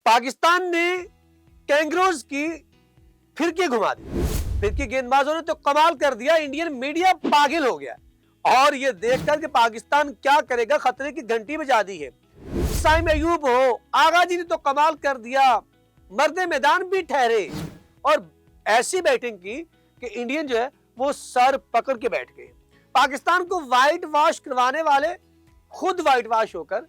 पाकिस्तान ने कैंगरोज की फिरकी घुमा दी। फिरकी गेंदबाजों ने तो कमाल कर दिया, इंडियन मीडिया पागल हो गया और ये देखकर कि पाकिस्तान क्या करेगा खतरे की घंटी बजा दी है। साइम अयूब हो, आगा जी ने तो कमाल कर दिया, मर्दे मैदान भी ठहरे और ऐसी बैटिंग की कि इंडियन जो है वो सर पकड़ के बैठ गए। पाकिस्तान को व्हाइट वॉश करवाने वाले खुद व्हाइट वॉश होकर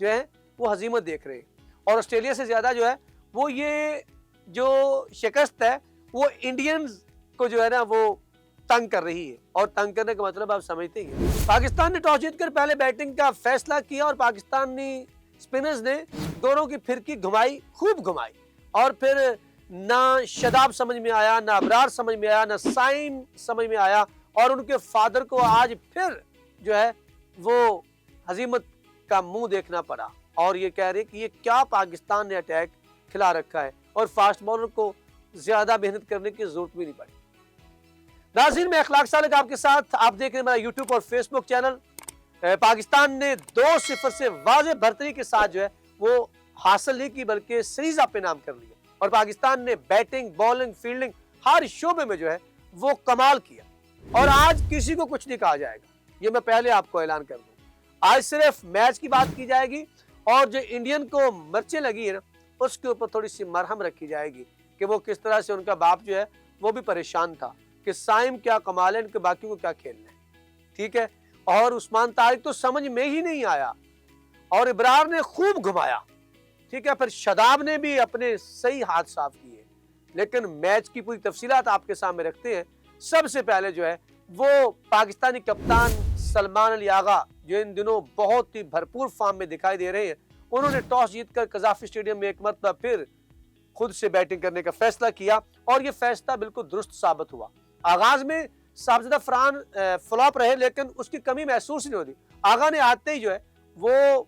जो है वो हजीमत देख रहे हैं और ऑस्ट्रेलिया से ज्यादा जो है वो ये जो शिकस्त है वो इंडियंस को जो है ना वो तंग कर रही है और तंग करने का मतलब आप समझते ही हैं। पाकिस्तान ने टॉस जीतकर पहले बैटिंग का फैसला किया और पाकिस्तानी स्पिनर्स ने दोनों की फिरकी घुमाई, खूब घुमाई और फिर ना शदाब समझ में आया, ना अबरार समझ में आया, ना साइम समझ में आया और उनके फादर को आज फिर जो है वो हजीमत का मुंह देखना पड़ा और ये कह रहे कि ये क्या पाकिस्तान ने अटैक खिला रखा है और फास्ट बॉलर को ज्यादा मेहनत करने की जरूरत भी नहीं पड़ी। नाज़रीन, मैं अखलाक सालिक आपके साथ, आप देख रहे हैं मेरा यूट्यूब और फेसबुक चैनल। पाकिस्तान ने 2-0 से वाज़ेह बढ़तरी के साथ जो है वो हासिल नहीं की बल्कि सीरीज अपने नाम कर लिया और पाकिस्तान ने बैटिंग, बॉलिंग, फील्डिंग हर शोबे में जो है वो कमाल किया और आज किसी को कुछ नहीं कहा जाएगा, ये मैं पहले आपको ऐलान कर दूं। आज सिर्फ मैच की बात की जाएगी और जो इंडियन को मिर्चें लगी है ना उसके ऊपर थोड़ी सी मरहम रखी जाएगी कि वो किस तरह से उनका बाप जो है वो भी परेशान था कि साइम क्या कमाल है, इनके बाकियों को क्या खेलना है, ठीक है। और उस्मान तारिक तो समझ में ही नहीं आया और इब्रार ने खूब घुमाया, ठीक है। फिर शदाब ने भी अपने सही हाथ साफ किए, लेकिन मैच की पूरी तफसीलात आपके सामने रखते हैं। सबसे पहले जो है वो पाकिस्तानी कप्तान सलमान अली आगा जो इन दिनों बहुत ही भरपूर फॉर्म में दिखाई दे रहे हैं, उन्होंने टॉस जीतकर कजाफी स्टेडियम में एक मरतबा फिर खुद से बैटिंग करने का फैसला किया और ये फैसला बिल्कुल दुरुस्त साबित हुआ। आगाज में साबजदा फरहान फ्लॉप रहे लेकिन उसकी कमी महसूस नहीं होती। आगा ने आते ही जो है वो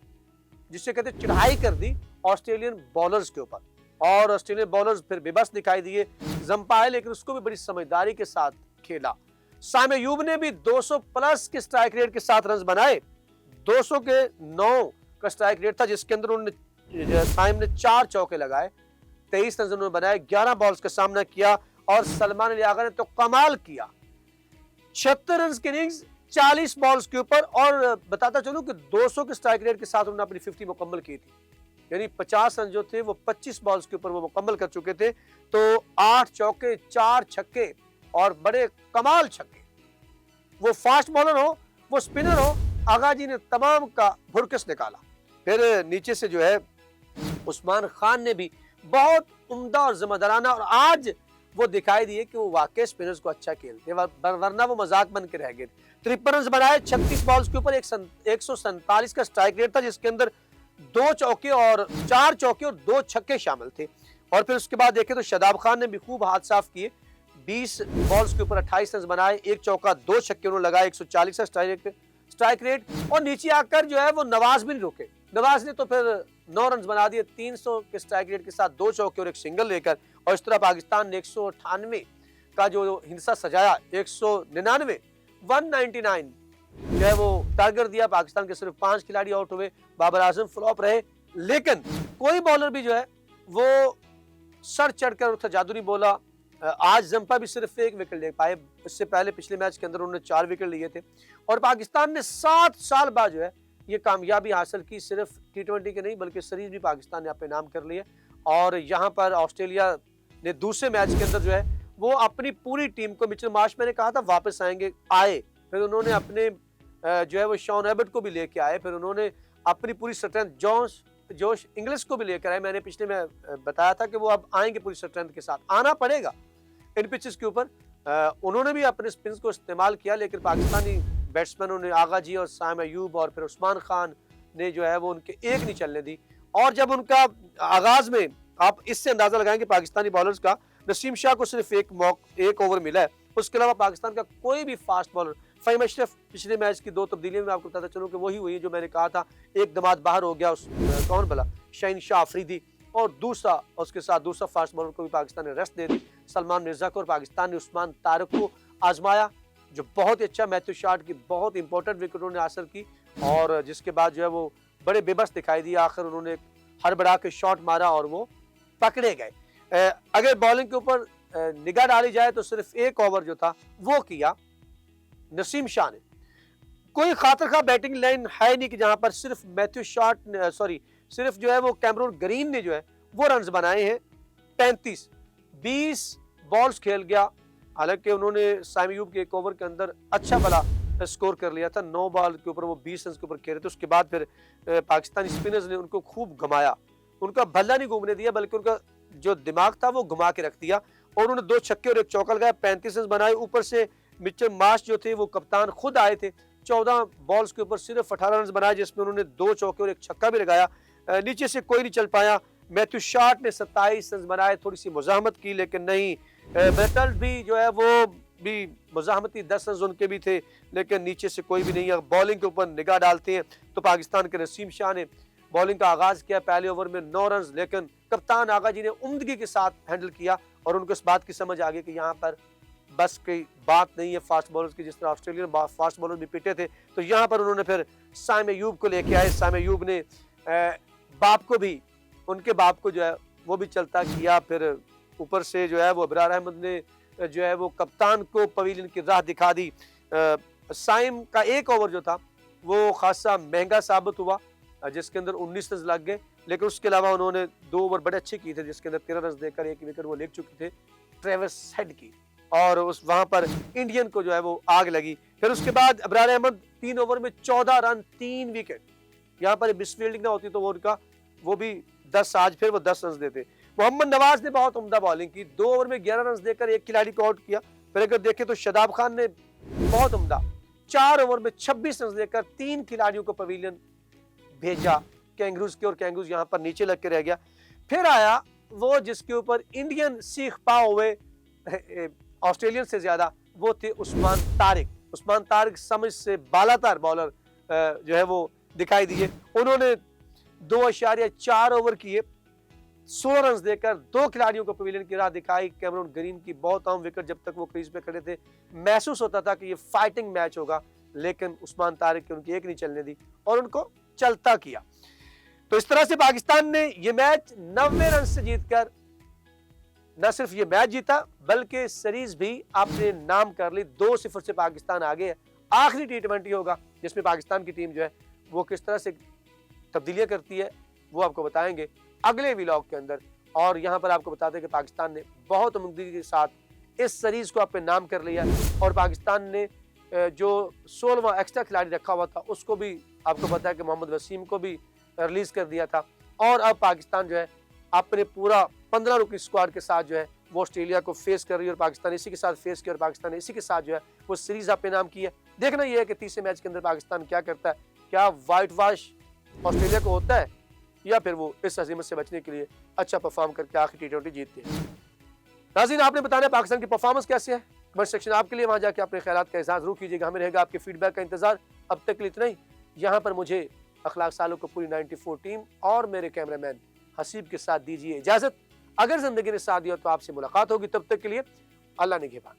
जिससे कहते चढ़ाई कर दी ऑस्ट्रेलियन बॉलर्स के ऊपर और ऑस्ट्रेलियन बॉलर्स फिर बेबस दिखाई दिए, जंपा है लेकिन उसको भी बड़ी समझदारी के साथ खेला। साइम अयूब ने भी 200 प्लस के स्ट्राइक रेट के साथ रन बनाए, 200 के 9 का स्ट्राइक रेट था जिसके अंदर उन्होंने साइम ने 4 चौके लगाए, 23 रन उन्होंने बनाए, 11 बॉल्स का सामना किया और सलमान अली आगा ने तो कमाल किया, 76 रन की इनिंग्स 40 बॉल्स के ऊपर। और बताता चलूं कि 200 के स्ट्राइक रेट के साथ उन्होंने अपनी 50 मुकम्मल की थी, यानी 50 रन जो थे वो 25 बॉल्स के ऊपर वो मुकम्मल कर चुके थे। तो 8 चौके, 4 छक्के और बड़े कमाल छक्के। वो फास्ट बॉलर हो, वो स्पिनर हो, आगा जी ने तमाम का भुरकस निकाला। फिर नीचे से जो है उस्मान खान ने भी बहुत उम्दा और जिम्मेदाराना, और आज वो दिखाई दिए कि वो वाकई स्पिनर्स को अच्छा खेलते, वरना वो मजाक बन के रह गए। 53 रन बनाए 36 बॉल्स के ऊपर, 147 का स्ट्राइक रेट था जिसके अंदर 2 चौके और 4 चौके और 2 छक्के शामिल थे। और फिर उसके बाद देखें तो शदाब खान ने भी खूब हाथ साफ किए, 20 बॉल्स के ऊपर 28 रन बनाए, 1 चौका 2 छक्के उन्होंने लगाए, 140 का स्ट्राइक रेट। और नीचे आकर जो है वो नवाज भी नहीं रुके, नवाज ने तो फिर 9 रन बना दिए 300 के स्ट्राइक रेट के साथ, 2 चौके और 1 सिंगल लेकर। और इस तरह पाकिस्तान ने 198 का जो हिंसा सजाया, 199 199 जो है वो टारगेट दिया। पाकिस्तान के सिर्फ 5 खिलाड़ी आउट हुए, बाबर आजम फ्लॉप रहे, लेकिन कोई बॉलर भी जो है वो सर चढ़कर उठा जादू नहीं बोला। आज जंपा भी सिर्फ 1 विकेट ले पाए, इससे पहले पिछले मैच के अंदर उन्होंने 4 विकेट लिए थे। और पाकिस्तान ने 7 साल बाद जो है ये कामयाबी हासिल की, सिर्फ T20 के नहीं बल्कि सीरीज भी पाकिस्तान ने अपने नाम कर लिए। और यहाँ पर ऑस्ट्रेलिया ने दूसरे मैच के अंदर जो है वो अपनी पूरी टीम को, मिचेल मार्श मैंने कहा था वापस आए, फिर उन्होंने अपने जो है वो शॉन एबट को भी लेके आए, फिर उन्होंने अपनी पूरी स्ट्रेंथ जोश इंग्लिश को भी लेकर आए। मैंने पिछले में बताया था कि वो अब आएंगे पूरी स्ट्रेंथ के साथ, आना पड़ेगा इन पिचेस के ऊपर। उन्होंने भी अपने स्पिन को इस्तेमाल किया, लेकिन पाकिस्तानी बैट्समैनों ने, आगा जी और साइम अयूब और फिर उस्मान खान ने जो है वो उनके एक नहीं चलने दी। और जब उनका आगाज में आप इससे अंदाजा लगाएं कि पाकिस्तानी बॉलर्स का, नसीम शाह को सिर्फ एक ओवर मिला है, उसके अलावा पाकिस्तान का कोई भी फास्ट बॉलर, फ़हीम अशरफ पिछले मैच की 2 तब्दीलियों में आपको बताता चलूं कि वही हुई जो मैंने कहा था, एक दमाद बाहर हो गया, उस कौन भला, शाहीन शाह अफरीदी, और दूसरा उसके साथ दूसरा फास्ट बॉलर को भी पाकिस्तान ने रेस्ट दे दी, सलमान मिर्जा को। और पाकिस्तान ने उस्मान तारिक को आजमाया जो बहुत ही अच्छा मैथ्यू शॉट की बहुत इंपॉर्टेंट विकेट उन्होंने हासिल की, और जिसके बाद जो है वो बड़े बेबस दिखाई दिए। आखिर उन्होंने हड़बड़ा के शॉट मारा और वो पकड़े गए। अगर बॉलिंग के ऊपर निगाह डाली जाए तो सिर्फ एक ओवर जो था वो किया नसीम शाह ने। कोई खातिर खा बैटिंग लाइन है नहीं कि जहां पर सिर्फ मैथ्यू शॉट सिर्फ जो है वो कैमरून ग्रीन ने जो है वो रन्स बनाए हैं 35। 20 बॉल्स खेल गया, हालांकि उन्होंने साइम अयूब के एक ओवर के अंदर अच्छा भला स्कोर कर लिया था। 9 बॉल के ऊपर वो 20 रन के ऊपर खेले थे। उसके बाद फिर पाकिस्तानी स्पिनर्स ने उनको खूब घुमाया, उनका भल्ला नहीं घूमने दिया बल्कि उनका जो दिमाग था वो घुमा के रख दिया और उन्होंने 2 छक्के और 1 चौका लगाया, 35 रन बनाए। ऊपर से मिचेल मार्श जो थे वो कप्तान खुद आए थे, 14 बॉल्स के ऊपर सिर्फ 18 रन बनाए जिसमें उन्होंने 2 चौके और 1 छक्का भी लगाया। नीचे से कोई नहीं चल पाया। मैथ्यू शॉट ने 27 रन बनाए, थोड़ी सी मुजाहमत की लेकिन नहीं। बेटल भी जो है वो भी मुजाहमती 10 रन उनके भी थे लेकिन नीचे से कोई भी नहीं। अगर बॉलिंग के ऊपर निगाह डालते हैं तो पाकिस्तान के नसीम शाह ने बॉलिंग का आगाज किया, पहले ओवर में 9 रन, लेकिन कप्तान आगा जी ने उम्दगी के साथ हैंडल किया और उनको इस बात की समझ आ गई कि यहाँ पर बस की बात नहीं है फास्ट बॉलर्स की। जिस तरह ऑस्ट्रेलियन फास्ट बॉलर भी पिटे थे तो यहाँ पर उन्होंने फिर साइम अयूब को लेके आए। साइम अयूब ने बाप को भी, उनके बाप को जो है वो भी चलता किया। फिर ऊपर से जो है वो अबरार अहमद ने जो है वो कप्तान को पवेलियन की राह दिखा दी। साइम का एक ओवर जो था वो खासा महंगा साबित हुआ जिसके अंदर 19 रन लग गए, लेकिन उसके अलावा उन्होंने 2 ओवर बड़े अच्छे किए थे जिसके अंदर 13 रन देकर 1 विकेट वो ले चुके थे ट्रेविस हेड की, और उस वहां पर इंडियन को जो है वो आग लगी। फिर उसके बाद अबरार अहमद 3 ओवर में 14 रन 3 विकेट। यहाँ पर मिस फील्डिंग ना होती तो वो भी 10, आज फिर वो 10 रन देते। मोहम्मद नवाज ने बहुत उम्दा बॉलिंग की, 2 ओवर में 11 रन देकर एक खिलाड़ी को आउट किया। फिर अगर देखें तो शादाब खान ने बहुत उम्दा 4 ओवर में 26 रन देकर 3 खिलाड़ियों को पवेलियन भेजा कैंगरूज के, और कैंगरूज यहाँ पर नीचे लग के रह गया। फिर आया वो जिसके ऊपर इंडियन सीख पाए हुए ऑस्ट्रेलियन से ज्यादा, वो थे उस्मान तारिक। उस्मान तारिक समझ से बालातर बॉलर जो है वो दिखाई दिए। उन्होंने 2.4 ओवर किए, 16 रन देकर 2 खिलाड़ियों को पवेलियन की राह दिखाई। कैमरून ग्रीन की बहुत अहम विकेट, जब तक वो क्रीज पे खड़े थे महसूस होता था कि ये फाइटिंग मैच होगा, लेकिन उस्मान तारिक की उनकी एक नहीं चलने दी और उनको चलता किया। तो इस तरह से पाकिस्तान ने ये मैच 90 रन से जीतकर न सिर्फ ये मैच जीता बल्कि सीरीज भी अपने नाम कर ली। 2-0 से पाकिस्तान आगे है। आखिरी T20 होगा जिसमें पाकिस्तान की टीम जो है वो किस तरह से तब्दीलियां करती है वो आपको बताएंगे अगले व्लॉग के अंदर। और यहाँ पर आपको बताते हैं कि पाकिस्तान ने बहुत उम्मीद के साथ इस सीरीज को अपने नाम कर लिया और पाकिस्तान ने जो 16वां एक्स्ट्रा खिलाड़ी रखा हुआ था उसको भी आपको पता है कि मोहम्मद वसीम को भी रिलीज कर दिया था। और अब पाकिस्तान जो है अपने पूरा 15 रुकनी स्क्वाड के साथ जो है वो ऑस्ट्रेलिया को फेस कर रही है और पाकिस्तान इसी के साथ फेस किया और पाकिस्तान इसी के साथ जो है वो सीरीज अपने नाम की है। देखना यह है कि तीसरे मैच के अंदर पाकिस्तान क्या करता है, क्या व्हाइट वॉश ऑस्ट्रेलिया को होता है या फिर वो इस हजीमत से बचने के लिए अच्छा परफॉर्म करके आखिरी T20 जीतते हैं। नाज़रीन, आपने बताना पाकिस्तान की परफॉर्मेंस कैसे है, कमेंट सेक्शन आपके लिए, वहां जाके अपने ख्यालात का इज़हार जरूर कीजिएगा। हमें रहेगा आपके फीडबैक का इंतजार। अब तक के लिए इतना ही। यहाँ पर मुझे अखलाक सालों को पूरी 94 टीम और मेरे कैमरामैन हसीब के साथ दीजिए इजाजत। अगर जिंदगी ने साथ दिया तो आपसे मुलाकात होगी, तब तक के लिए अल्लाह निगहबान।